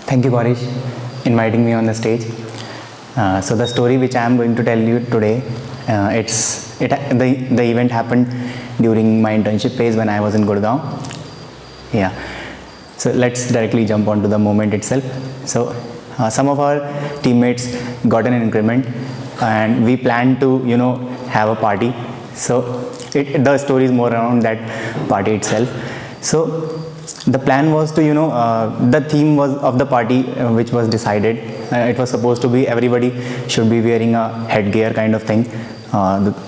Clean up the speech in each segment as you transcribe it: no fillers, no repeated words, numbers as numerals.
Thank you, Gorish, inviting me on the stage. So the story which I am going to tell you today, the event happened during my internship phase when I was in Gurgaon. Yeah. So let's directly jump onto the moment itself. So some of our teammates got an increment, and we planned to have a party. So the story is more around that party itself. So the plan was to the theme was of the party which was decided. It was supposed to be everybody should be wearing a headgear kind of thing.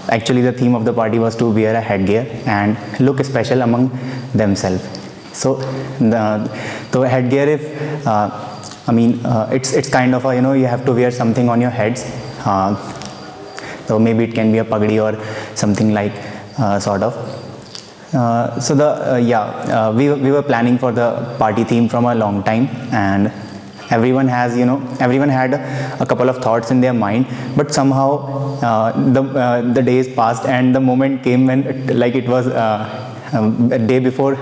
Actually the theme of the party was to wear a headgear and look special among themselves. So the headgear, if it's kind of a you have to wear something on your heads. So maybe it can be a pagdi or something like sort of. We were planning for the party theme from a long time, and everyone had a couple of thoughts in their mind, but somehow the days passed and the moment came when it was a day before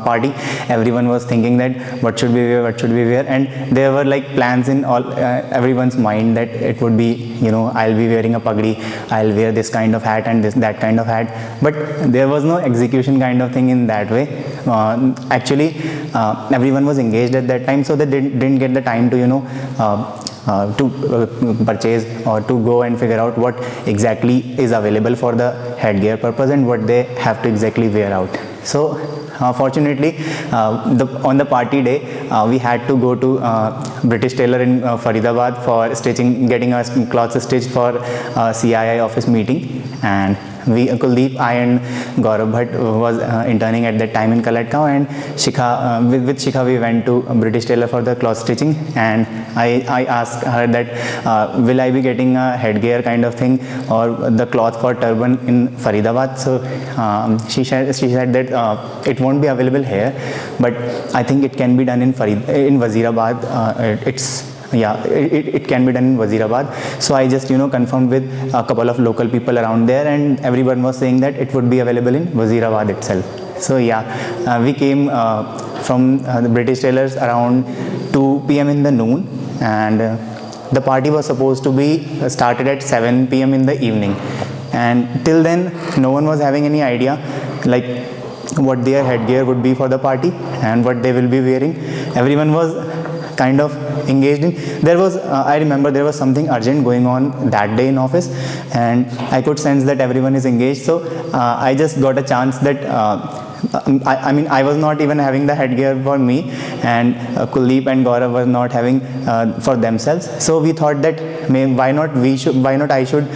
party. Everyone was thinking that what should we wear, and there were like plans in all everyone's mind that it would be I'll be wearing a pagdi, I'll wear this kind of hat and that kind of hat, but there was no execution kind of thing in that way. Actually everyone was engaged at that time, so they didn't get the time to purchase or to go and figure out what exactly is available for the headgear purpose and what they have to exactly wear out. So fortunately on the party day we had to go to British Tailor in Faridabad for getting our clothes stitched for CII office meeting. And Kuldeep, I and Gaurav Bhatt was interning at that time in Kalatgaon, and Shikha, with Shikha we went to British Tailor for the cloth stitching, and I asked her that will I be getting a headgear kind of thing or the cloth for turban in Faridabad. So she said that it won't be available here, but I think it can be done in Wazirabad. It can be done in Wazirabad. So I just confirmed with a couple of local people around there, and everyone was saying that it would be available in Wazirabad itself. So we came from the British Tailors around 2 p.m. in the noon, and the party was supposed to be started at 7 p.m. in the evening, and till then no one was having any idea like what their headgear would be for the party and what they will be wearing. Everyone was kind of engaged in. There was I remember there was something urgent going on that day in office, and I could sense that everyone is engaged. So I just got a chance that I was not even having the headgear for me, and Kuldeep and Gaurav were not having for themselves. So we thought that why not I should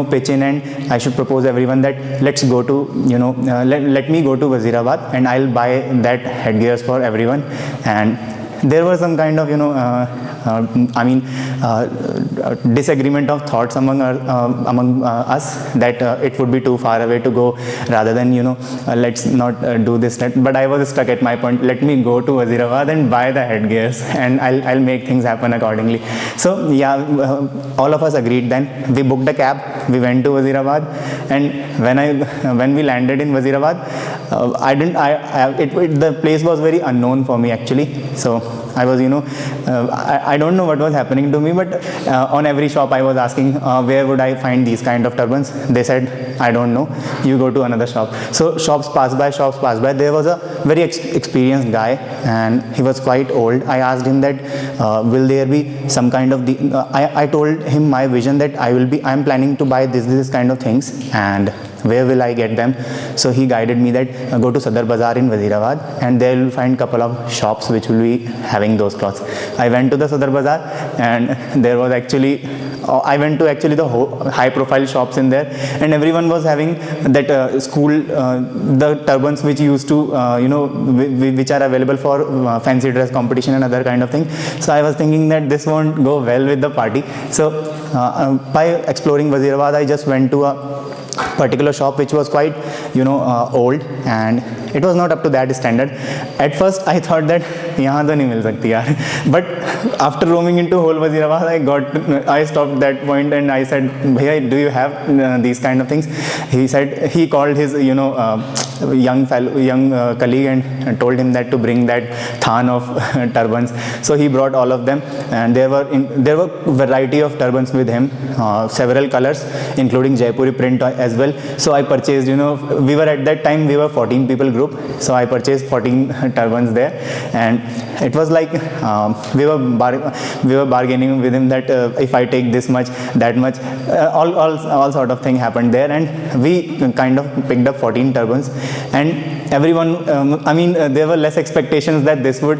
pitch in, and I should propose everyone that let's go to let me go to Wazirabad and I'll buy that headgears for everyone. And there was some kind of disagreement of thoughts among us that it would be too far away to go, rather than let's not do this. But I was stuck at my point. Let me go to Wazirabad and buy the headgears, and I'll make things happen accordingly. So all of us agreed. Then we booked a cab, we went to Wazirabad, and when we landed in Wazirabad, the place was very unknown for me actually. So I was I don't know what was happening to me, but on every shop I was asking where would I find these kind of turbans. They said, I don't know, you go to another shop. So shops passed by. There was a very experienced guy, and he was quite old. I asked him that will there be some kind of I told him my vision that I'm planning to buy this kind of things, and where will I get them. So he guided me that go to Sadar Bazaar in Wazirabad, and there you will find couple of shops which will be having those clothes. I went to the Sadar Bazaar, and there was I went to the high profile shops in there, and everyone was having that school the turbans which used to which are available for fancy dress competition and other kind of thing. So I was thinking that this won't go well with the party. So by exploring Wazirabad, I just went to a particular shop which was quite old, and it was not up to that standard. At first I thought that yahan to nahi mil sakti yaar, but after roaming into whole Wazirabad, I stopped that point and I said, bhaiya, do you have these kind of things? He said, he called his young colleague and told him that to bring that than of turbans. So he brought all of them, and there were variety of turbans with him, several colors, including Jaipuri print as well. So I purchased, we were at that time, we were 14 people group, so I purchased 14 turbans there, and it was like we were bargaining with him that if I take this much, that much, all sort of thing happened there, and we kind of picked up 14 turbans, and everyone, there were less expectations that this would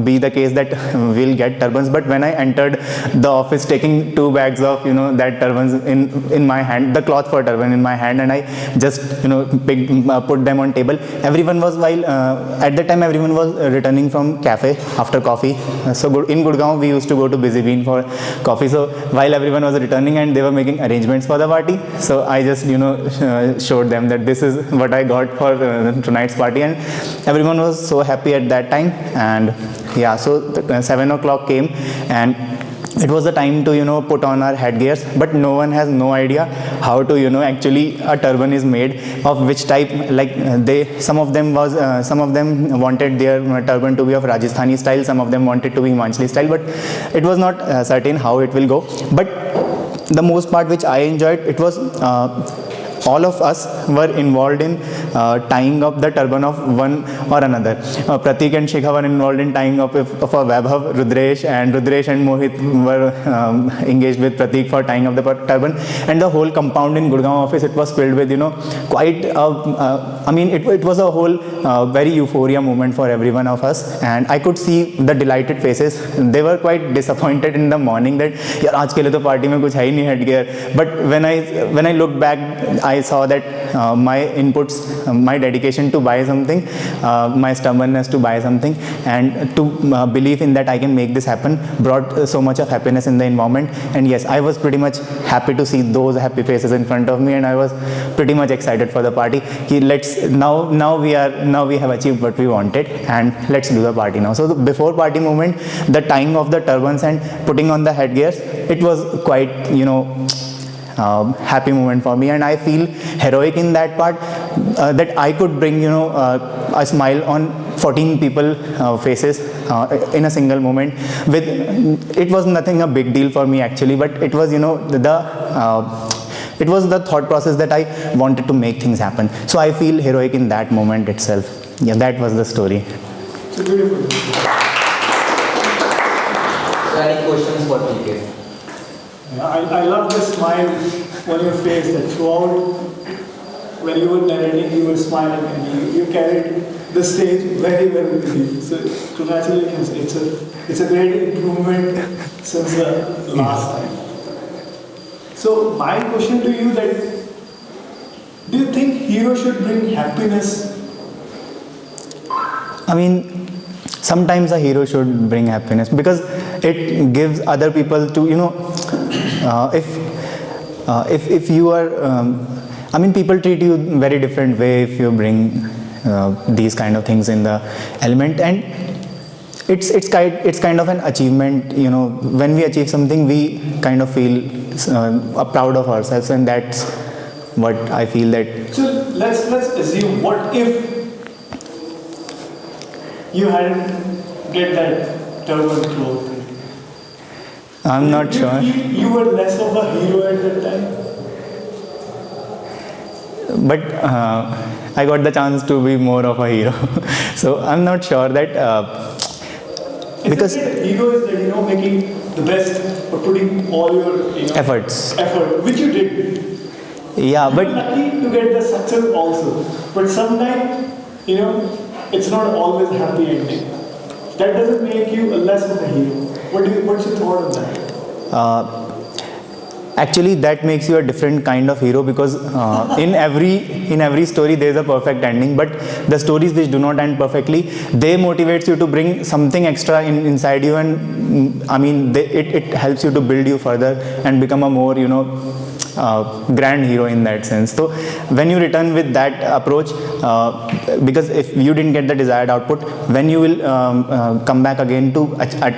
be the case that we'll get turbans, but when I entered the office taking 2 bags of, that turbans in my hand, the cloth for turban in my hand, and I just, put them on table. Everyone was, at that time everyone was returning from cafe after coffee. So in Gurgaon we used to go to Busy Bean for coffee. So while everyone was returning and they were making arrangements for the party, so I just, showed them that this is what I got for tonight's party, and everyone was so happy at that time. And yeah, so 7 o'clock came, and it was the time to put on our headgears, but no one has no idea how to actually a turban is made of which type. Like some of them wanted their turban to be of Rajasthani style, some of them wanted to be Himachali style, but it was not certain how it will go. But the most part which I enjoyed, it was all of us were involved in tying up the turban of one or another. Pratik and Shikha were involved in tying up of a Vaibhav, Rudresh and Mohit were engaged with Pratik for tying up the turban, and the whole compound in Gurgaon office, it was filled with quite it was a whole very euphoria moment for every one of us, and I could see the delighted faces. They were quite disappointed in the morning that yaar aaj ke liye to party mein kuch hai hi nahi headgear, but when I looked back, I saw that my inputs, my dedication to buy something, my stubbornness to buy something, and to believe in that I can make this happen, brought so much of happiness in the environment. And yes, I was pretty much happy to see those happy faces in front of me, and I was pretty much excited for the party. Now we have achieved what we wanted, and let's do the party now. So the before party moment, the tying of the turbans and putting on the headgears, it was quite happy moment for me, and I feel heroic in that part, that I could bring a smile on 14 people faces in a single moment. It was nothing a big deal for me actually, but it was it was the thought process that I wanted to make things happen. So I feel heroic in that moment itself. Yeah, that was the story. It's beautiful. So any questions for TK? I love the smile on your face that throughout when you were narrating, you were smiling, and you carried the stage very well with you. So congratulations, it's a great improvement since the last time. So my question to you that, do you think hero should bring happiness? Sometimes a hero should bring happiness because it gives other people to if you are people treat you very different way if you bring these kind of things in the element, and it's kind of an achievement. When we achieve something, we kind of feel proud of ourselves, and that's what I feel that. So let's assume, what if you hadn't get that turban cloth? I'm not sure. You feel you were less of a hero at that time? But I got the chance to be more of a hero. So I'm not sure that because hero is that making the best or putting all your effort, which you did. Yeah, but you're lucky to get the success also. But sometimes it's not always a happy ending. That doesn't make you a less of a hero. What's your thought on that? Actually, that makes you a different kind of hero, because in every story there is a perfect ending, but the stories which do not end perfectly, they motivates you to bring something extra inside you, and it helps you to build you further and become a more grand hero in that sense. So when you return with that approach, because if you didn't get the desired output, when you will come back again to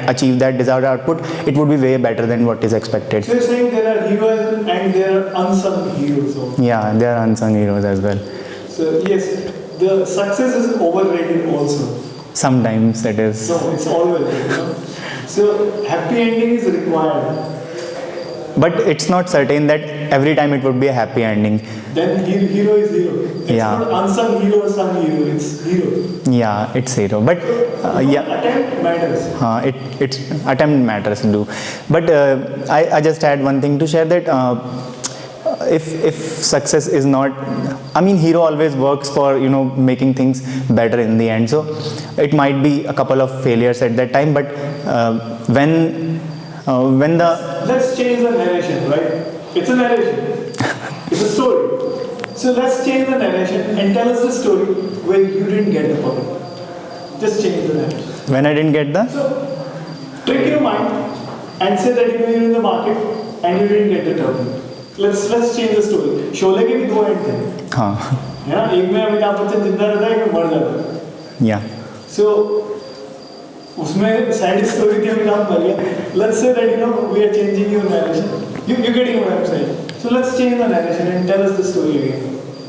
achieve that desired output, it would be way better than what is expected. So you're saying there are heroes and there are unsung heroes also. Yeah, there are unsung heroes as well. So yes, the success is overrated also. Sometimes it is. No, it's always, So happy ending is required. But it's not certain that every time it would be a happy ending. Then hero is hero. It's Yeah. not unsung hero or sung hero, it's hero. Yeah, it's zero. But yeah. Attempt matters. It's attempt matters do, but I just had one thing to share that if success is not, I mean, hero always works for making things better in the end. So it might be a couple of failures at that time, but when the Let's change the narration, right? It's a narration. It's a story. So let's change the narration and tell us the story where you didn't get the puppet. Just change the narration. when I didn't get the So trick your mind and say that you're in the market and you didn't get the turban. Let's change the story. Sholay के भी दो and थे, हाँ है ना? एक में अमिताभ बच्चन जिंदा रहता है, एक में मर जाता है. yeah So उसमें सैड स्टोरी थी, अमिताभ मर गया. Let's say that we are changing your narration. You're getting what I'm saying. So let's change the narration and tell us the story again.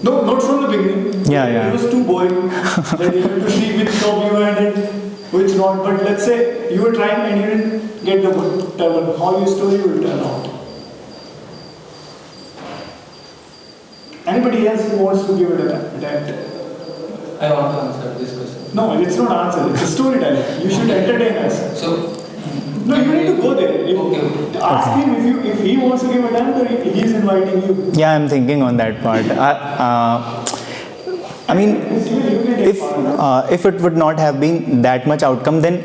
No, not from the beginning. Yeah. It was too boring. That you have to see which shop you had and which not. But let's say you were trying and you didn't get the turban. How your story will turn out. Anybody else who wants to give it an attempt? I want to answer this question. No, it's not answer. It's a storytelling. You should entertain us. So, No, you need to go there. Okay. Ask him if he wants to give a attempt or if he's inviting you. yeah I'm thinking on that part. I mean, You can take part. if it would not have been that much outcome, then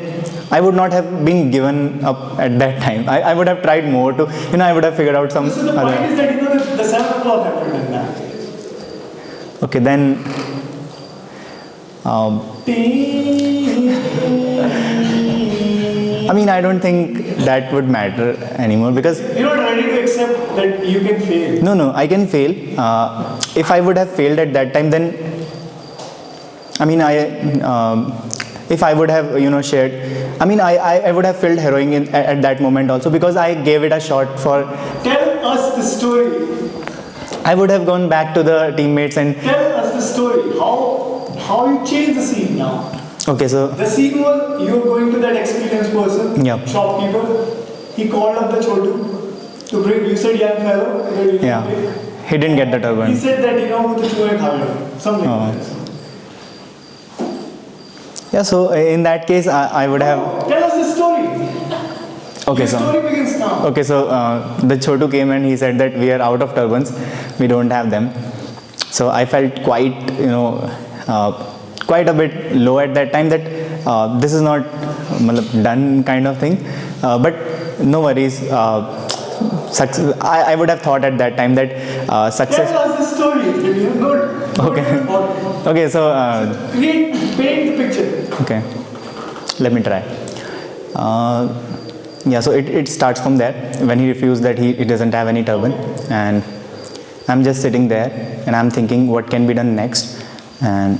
I would not have been given up at that time. I would have tried more to, I would have figured out some So the point is that the 7 o'clock happened in that. Okay, then I mean, I don't think that would matter anymore because You're not ready to accept that you can fail. no, I can fail. If I would have failed at that time, then I mean, if I would have shared, I mean, I would have felt heroic at that moment also because I gave it a shot for. Tell us the story. I would have gone back to the teammates and Tell us the story. How you change the scene now. okay, so The scene was you were going to that experienced person, Yeah. shopkeeper. He called up the chotu to bring. You said young fellow. that, yeah, he didn't get the He turban. said that the chuhe kha gaye. Something Oh. like this. Yeah, so in that case, I would have. Tell us the story. Okay, Your so. story begins now. Okay, so the Chotu came and he said that we are out of turbans, we don't have them. So I felt quite, quite a bit low at that time that this is not done kind of thing. But no worries. Success. I would have thought at that time that success. Tell us the story. Not Okay. about- Okay, so paint the picture. okay, let me try. Yeah, so it starts from there when he refused that he doesn't have any turban, and I'm just sitting there and I'm thinking what can be done next, and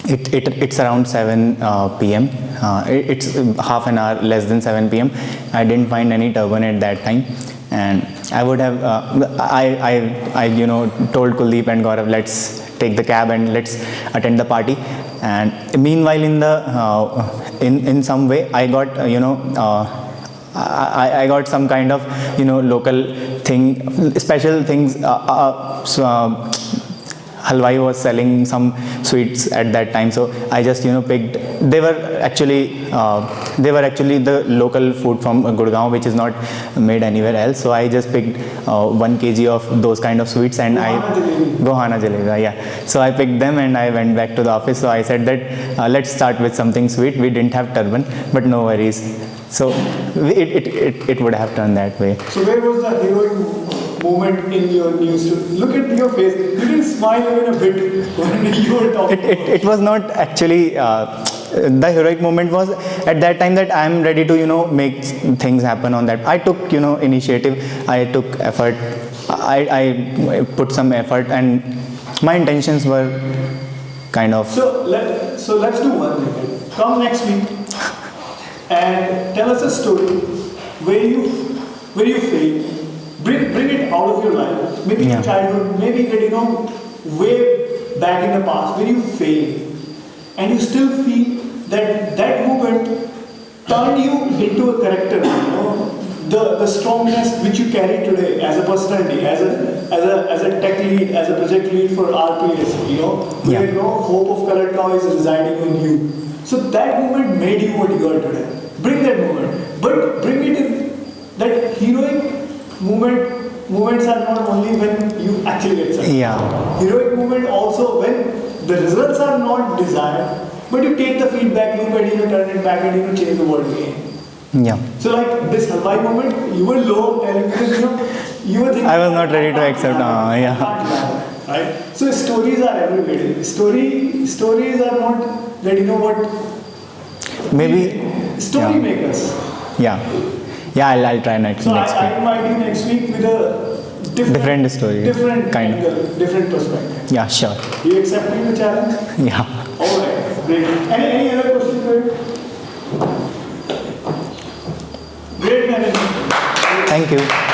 it's around 7 p.m. It's half an hour less than 7 p.m. I didn't find any turban at that time, and I would have I told Kuldeep and Gaurav, let's take the cab and let's attend the party. And meanwhile in the in some way I got I got some kind of local thing, special things. Halwai was selling some sweets at that time, so I just picked. They were actually the local food from Gurgaon, which is not made anywhere else. So I just picked 1 kg of those kind of sweets, and Gohana Jalebi, yeah. So I picked them and I went back to the office. So I said that let's start with something sweet. We didn't have turban, but no worries. So it would have turned that way. So where was the heroic moment in your news? Look at your face. You didn't smile even a bit when you were talking. It was not actually the heroic moment was at that time that I am ready to make things happen on that. I took initiative. I took effort. I put some effort, and my intentions were kind of. So let's do one thing. Come next week and tell us a story where you failed. Bring it out of your life. Maybe Yeah. your childhood. Maybe that way back in the past where you failed and you still feel that that moment turned you into a character, you know, the strongness which you carry today as a personality, as a tech lead, as a project lead for RPS, you know, Yeah. where no hope of Color Cow is residing in you. So that moment made you what you are today. Bring that moment, but bring it in that heroic moments are not only when you actually get success. Yeah. Heroic moment also when the results are not desired, but you take the feedback loop and you turn it back and you change the world again. Yeah. So like this Halwai moment, you were low telling because you were thinking I was not ready to accept. Yeah. can't lie, right? So stories are everywhere. Stories are not that, you know what, Maybe. story Yeah. makers. Yeah. Yeah, I'll try next So week. I invite you next week with a Different story, different kind of. angle, different perspective. Yeah, sure. You accepting the challenge? Yeah. All right, great. Any other questions? Great management. Thank you.